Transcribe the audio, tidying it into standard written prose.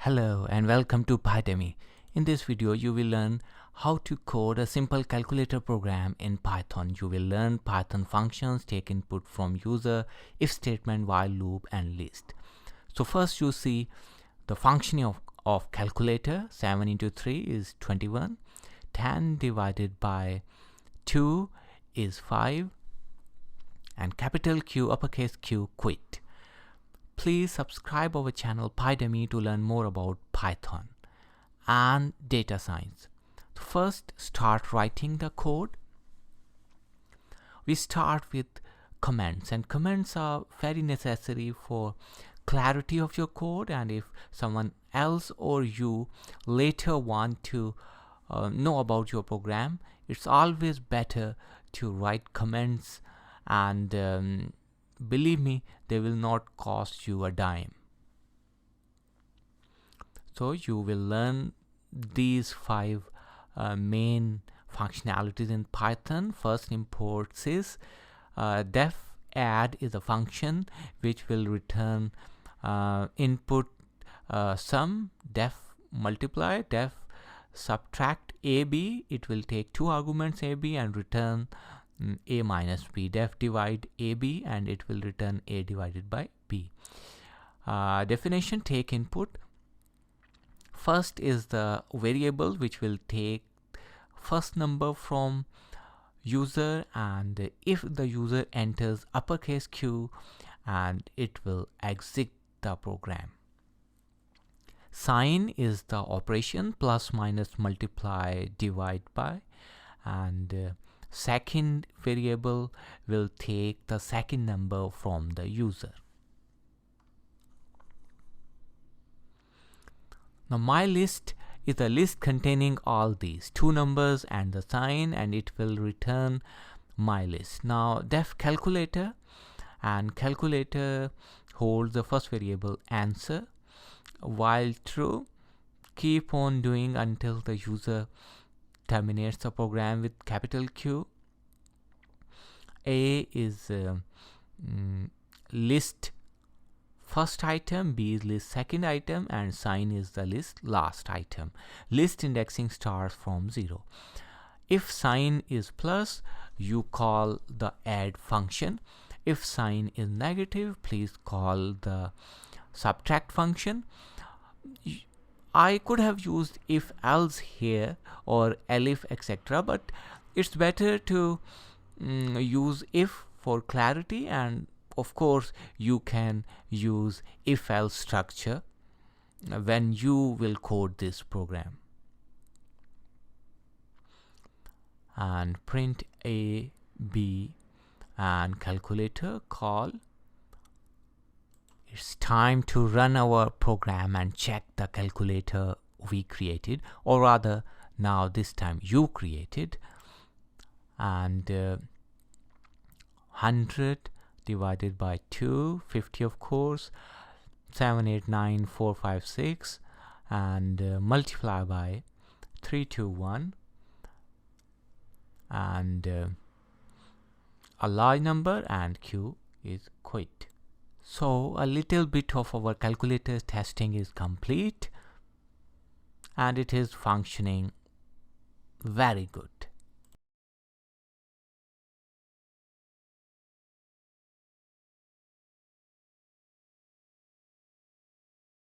Hello and welcome to Pydemy. In this video, you will learn how to code a simple calculator program in Python. You will learn Python functions, take input from user, if statement, while loop, and list. So first you see the function of calculator. 7 into 3 is 21. 10 divided by 2 is 5. And capital Q, uppercase Q, quit. Please subscribe our channel Pydemy to learn more about Python and data science. First, start writing the code. We start with comments, and comments are very necessary for clarity of your code, and if someone else or you later want to know about your program, it's always better to write comments, and believe me, they will not cost you a dime. So you will learn these 5 main functionalities in Python. First, import sys. Def add is a function which will return input sum. Def multiply. Def subtract ab. It will take 2 arguments ab and return a minus b. Def divide ab and it will return a divided by b. Definition, take input. First is the variable which will take first number from user, and if the user enters uppercase Q, and it will exit the program. Sign is the operation, plus, minus, multiply, divide by, and second variable will take the second number from the user. Now my list is a list containing all these 2 numbers and the sign, and it will return my list. Now def calculator, and calculator holds the first variable answer. While true, keep on doing until the user terminates the program with capital Q. A is list first item, B is list second item, and sign is the list last item. List indexing starts from 0. If sign is plus, you call the add function. If sign is negative, please call the subtract function. I could have used if else here or elif etc., but it's better to use if for clarity, and of course you can use if else structure when you will code this program. And print a, b, and calculator call. It's time to run our program and check the calculator we created, or rather now this time you created. And 100 divided by 2, 50 of course, 7, 8, 9, 4, 5, 6, and multiply by 3, 2, 1, and a large number, and Q is quit. So a little bit of our calculator testing is complete, and it is functioning very good.